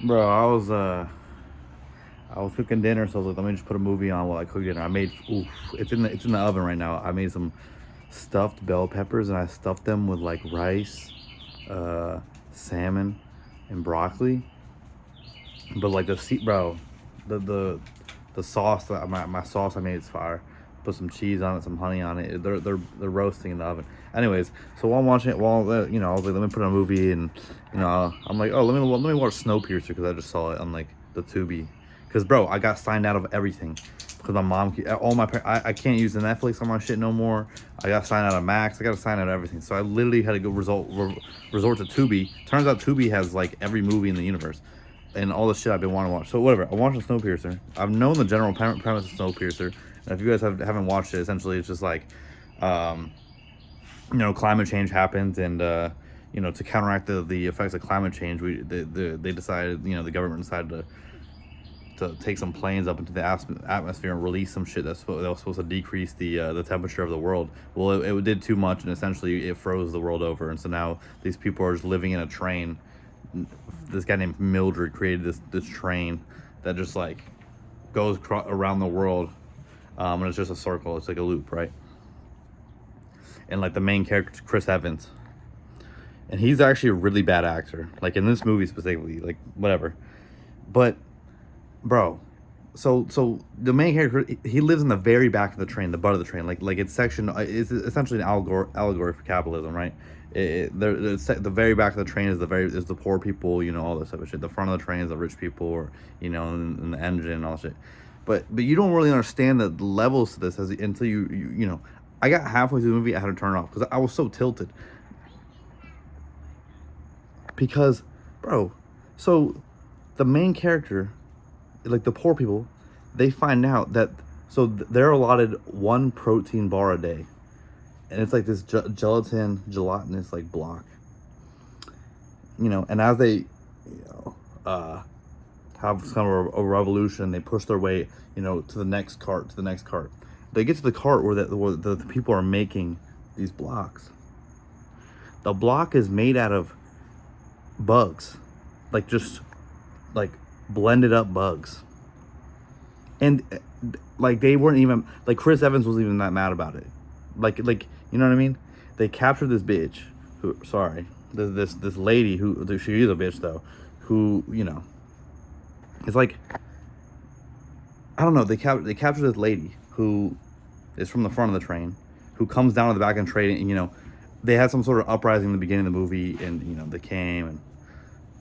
Bro, I was cooking dinner, so I was like, let me just put a movie on while I cook dinner. I made oof, it's in the oven right now. I made some stuffed bell peppers and I stuffed them with like rice, uh, salmon, and broccoli. But like bro, the sauce that my sauce I made is fire. Put some cheese on it, some honey on it. They're roasting in the oven. Anyways, so while I'm watching it, I was like, let me put on a movie, and I'm like, oh, let me watch Snowpiercer because I just saw it on like the Tubi. Because bro, I got signed out of everything because my mom, I can't use the Netflix on my shit no more. I got signed out of Max. I got to sign out of everything. So I literally had to go resort to Tubi. Turns out Tubi has like every movie in the universe and all the shit I've been wanting to watch. So whatever, I watched Snowpiercer. I've known the general premise of Snowpiercer, and if you guys haven't watched it, essentially it's just like, um, climate change happens, and to counteract the effects of climate change, they decided, the government decided to take some planes up into the atmosphere and release some shit that was supposed to decrease the temperature of the world. Well, it did too much, and essentially it froze the world over. And so now these people are just living in a train. This guy named Mildred created this train that just like goes around the world, and it's just a circle. It's like a loop, right? And like the main character, Chris Evans, and he's actually a really bad actor. Like in this movie specifically, like whatever. But bro, so the main character, he lives in the very back of the train, the butt of the train, like it's section. It's essentially an allegory for capitalism, right? The very back of the train is the poor people, all this type of shit. The front of the train is the rich people, or and the engine and all that shit. But you don't really understand the levels to this until you. I got halfway through the movie, I had to turn it off because I was so tilted. Because, bro, so the main character, like the poor people, they find out that they're allotted one protein bar a day, and it's like this gelatinous like block, and as they have kind of a revolution, they push their way to the next cart, they get to the cart where the people are making these blocks. The block is made out of bugs, like just like blended up bugs. And like they weren't even like Chris Evans wasn't even that mad about it. Like you know what I mean? They captured this bitch who this lady who she is a bitch though, who it's like, I don't know, they captured this lady who is from the front of the train, who comes down to the back and train, and they had some sort of uprising in the beginning of the movie, and they came and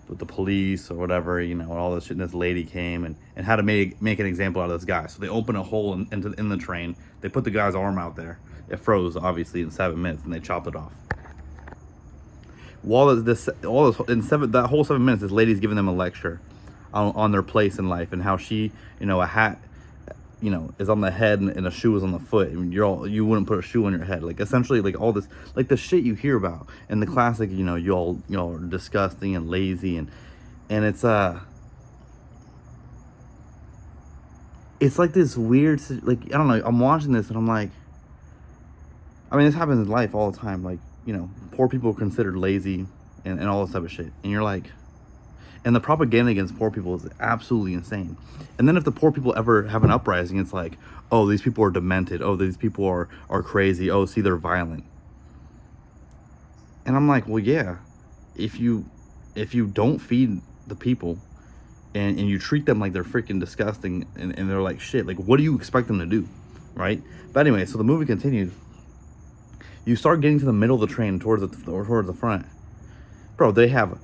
with the police or whatever, all this shit. And this lady came and had to make an example out of this guy. So they open a hole in the train. They put the guy's arm out there. It froze obviously in 7 minutes, and they chopped it off. While that whole 7 minutes, this lady's giving them a lecture on their place in life and how she, a hat, is on the head and a shoe is on the foot, and you wouldn't put a shoe on your head. Like essentially, like all this, like the shit you hear about and the classic, y'all are disgusting and lazy, and it's like this weird, like I don't know. I'm watching this and I'm like, I mean, this happens in life all the time. Like poor people are considered lazy and all this type of shit, and you're like. And the propaganda against poor people is absolutely insane. And then if the poor people ever have an uprising, it's like, oh, these people are demented. Oh, these people are crazy. Oh, see, they're violent. And I'm like, well, yeah, if you don't feed the people and you treat them like they're freaking disgusting and they're like shit, like what do you expect them to do, right? But anyway, so the movie continues. You start getting to the middle of the train towards the front. Bro, they have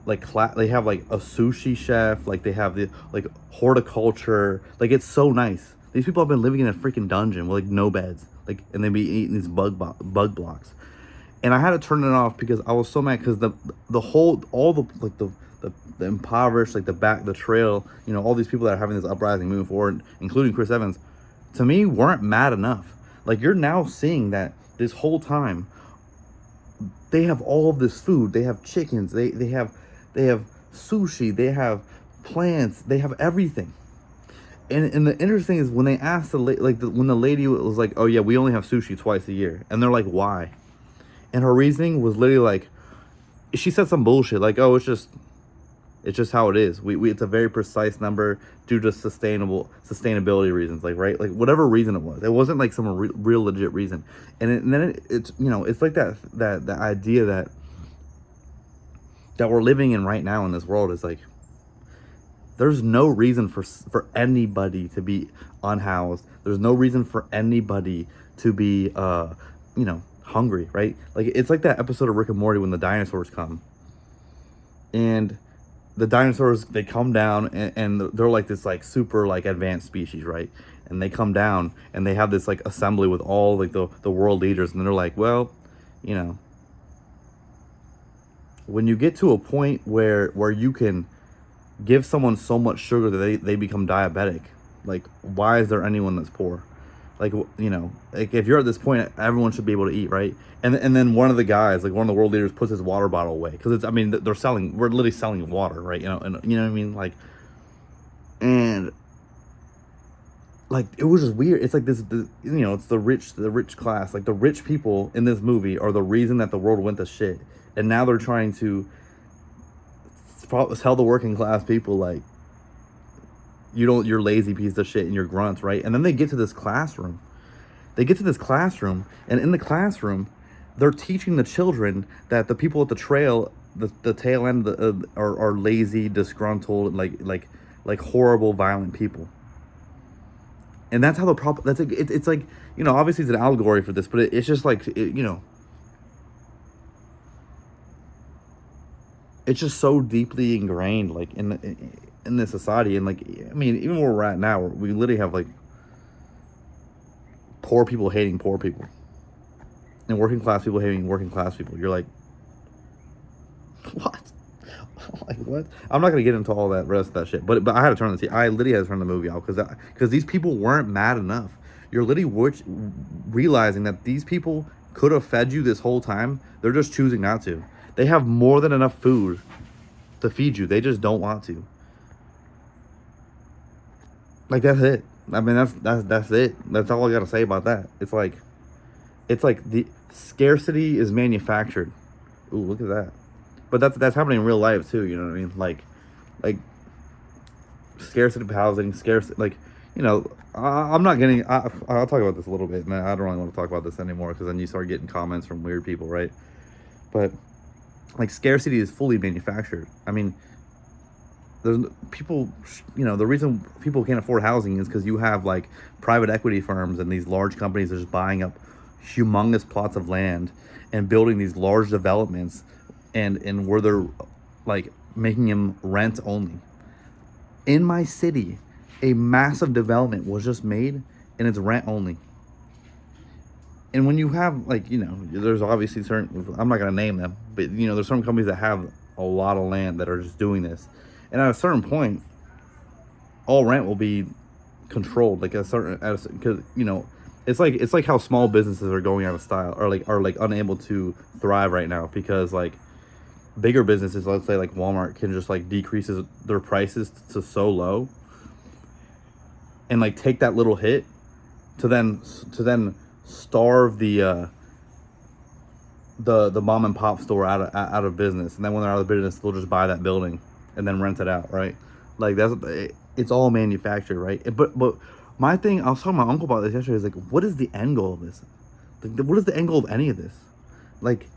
they have like a sushi chef, like they have the like horticulture, like it's so nice. These people have been living in a freaking dungeon with like no beds, like, and they be eating these bug blocks. And I had to turn it off because I was so mad because all the impoverished, like the trail, all these people that are having this uprising moving forward, including Chris Evans, to me weren't mad enough. Like you're now seeing that this whole time they have all of this food. They have chickens. They have sushi. They have plants. They have everything. And the interesting is when they asked when the lady was like, oh yeah, we only have sushi twice a year, and they're like, why? And her reasoning was literally like, she said some bullshit like, oh, It's just how it is. We it's a very precise number due to sustainability reasons, like, right, like whatever reason it was. It wasn't like some real legit reason. And then it's, you know, it's like that idea that we're living in right now in this world is like, there's no reason for anybody to be unhoused. There's no reason for anybody to be you know, hungry, right? Like, it's like that episode of Rick and Morty when the dinosaurs come. And the dinosaurs, they come down, and they're like this like super like advanced species, right? And they come down and they have this like assembly with all like the world leaders, and they're like, well, you know, when you get to a point where you can give someone so much sugar that they become diabetic, like, why is there anyone that's poor? Like, you know, like, if you're at this point, everyone should be able to eat, right? And then one of the guys, like one of the world leaders, puts his water bottle away because it's, I mean, we're literally selling water, right? You know, and you know what I mean, like, and like, it was just weird. It's like this, you know, it's the rich class, like the rich people in this movie are the reason that the world went to shit, and now they're trying to tell the working class people, like, you're lazy piece of shit and you're grunts, right? And then they get to this classroom. And in the classroom, they're teaching the children that the people at the tail end are lazy, disgruntled, like horrible, violent people. And that's how the problem. That's like, it's like, you know, obviously it's an allegory for this, but it's just like, you know, it's just so deeply ingrained, like, in this society. And like, I mean, even where we're at now, we literally have like poor people hating poor people, and working class people hating working class people. You're like, what? Like, what? I'm not gonna get into all that rest of that shit, but I had to turn I literally had to turn the movie off because these people weren't mad enough. You're literally realizing that these people could have fed you this whole time. They're just choosing not to. They have more than enough food to feed you. They just don't want to. Like, that's it. I mean, that's it. That's all I gotta say about that. It's like the scarcity is manufactured. Ooh, look at that. But that's happening in real life too. You know what I mean? Like scarcity of housing, like, you know. I'm not getting. I'll talk about this a little bit, man. I don't really want to talk about this anymore because then you start getting comments from weird people, right? But like, scarcity is fully manufactured. I mean, there's people, you know, the reason people can't afford housing is because you have like private equity firms and these large companies are just buying up humongous plots of land and building these large developments, and where they're like making them rent only. In my city, a massive development was just made and it's rent only. And when you have, like, you know, there's obviously certain, I'm not going to name them, but, you know, there's some companies that have a lot of land that are just doing this. And at a certain point, all rent will be controlled, like because, you know, it's like how small businesses are going out of style, or like unable to thrive right now because like bigger businesses, let's say like Walmart, can just like decrease their prices to so low and like take that little hit to then starve the mom and pop store out of business. And then when they're out of business, they'll just buy that building and then rent it out, right? Like, it's all manufactured, right? But my thing, I was talking to my uncle about this yesterday, is like, what is the end goal of this? Like, what is the end goal of any of this? Like,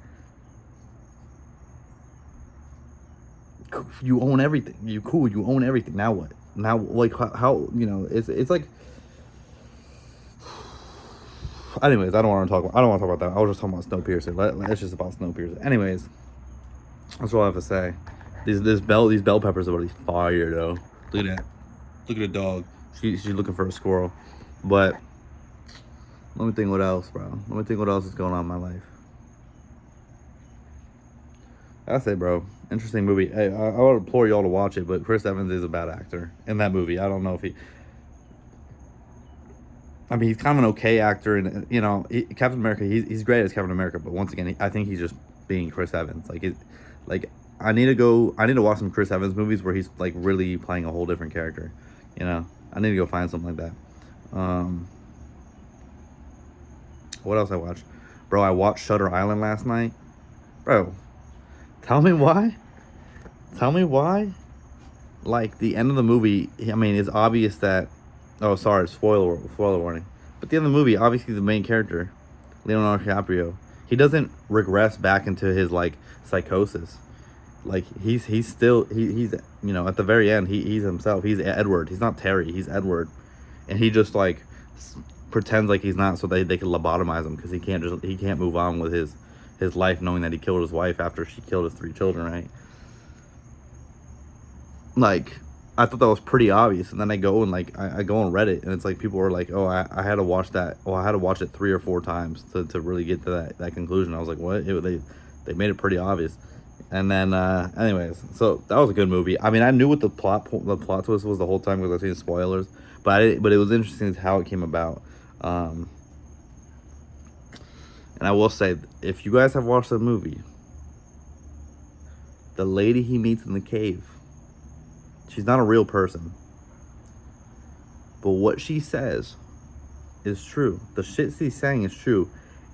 you own everything. You own everything. Now what? Now, like, how you know, it's like, anyways, I don't want to talk about that. I was just talking about SnowPiercer. It's just about SnowPiercer. Anyways, that's all I have to say. These bell peppers are really fire, though. Look at that. Look at the dog. She's looking for a squirrel. But let me think what else, bro. Let me think what else is going on in my life. That's it, bro. Interesting movie. Hey, I would implore y'all to watch it, but Chris Evans is a bad actor in that movie. I don't know if I mean, he's kind of an okay actor, and, you know, Captain America. He's great as Captain America, but once again, I think he's just being Chris Evans. Like, I need to watch some Chris Evans movies where he's like really playing a whole different character. You know, I need to go find something like that. What else I watched, bro? I watched Shutter Island last night, bro. Tell me why. like the end of the movie, I mean, it's obvious that. Oh, sorry, spoiler warning. But the end of the movie, obviously, the main character, Leonardo DiCaprio, he doesn't regress back into his like psychosis. Like he's still he's at the very end he's himself. He's Edward. He's not Terry. He's Edward, and he just like pretends like he's not, so they can lobotomize him because he can't move on with his life, knowing that he killed his wife after she killed his 3 children, right? Like, I thought that was pretty obvious, and then I go and like I go on Reddit, and it's like people are like, oh, I had to watch that. Well, I had to watch it 3 or 4 times to really get to that conclusion. I was like, what? They made it pretty obvious. And then, anyways, so that was a good movie. I mean, I knew what the plot twist was the whole time because I've seen spoilers, but it was interesting how it came about. And I will say, if you guys have watched the movie, the lady he meets in the cave, she's not a real person, but what she says is true. The shit she's saying is true.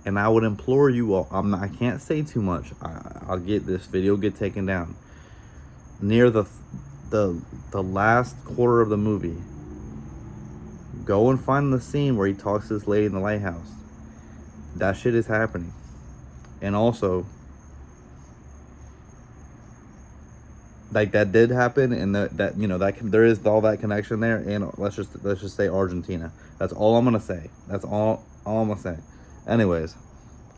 And I would implore you all, I can't say too much. I'll get this video get taken down. Near the last quarter of the movie, go and find the scene where he talks to this lady in the lighthouse. That shit is happening. And also, like, that did happen, and that there is all that connection there. And let's just say Argentina. That's all I'm gonna say. That's all I'm gonna say. Anyways,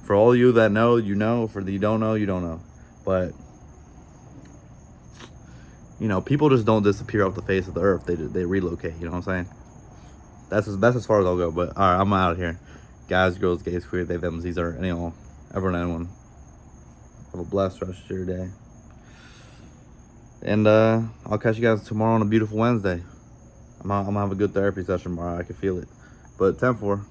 for all you that know, you know. For the you don't know, you don't know. But people just don't disappear off the face of the earth. They relocate. You know what I'm saying? That's as far as I'll go. But all right, I'm out of here. Guys, girls, gays, queer, they, them, these are anyone, everyone. Have a blessed rest of your day. And I'll catch you guys tomorrow on a beautiful Wednesday. I'm gonna have a good therapy session tomorrow. I can feel it. But 10-4.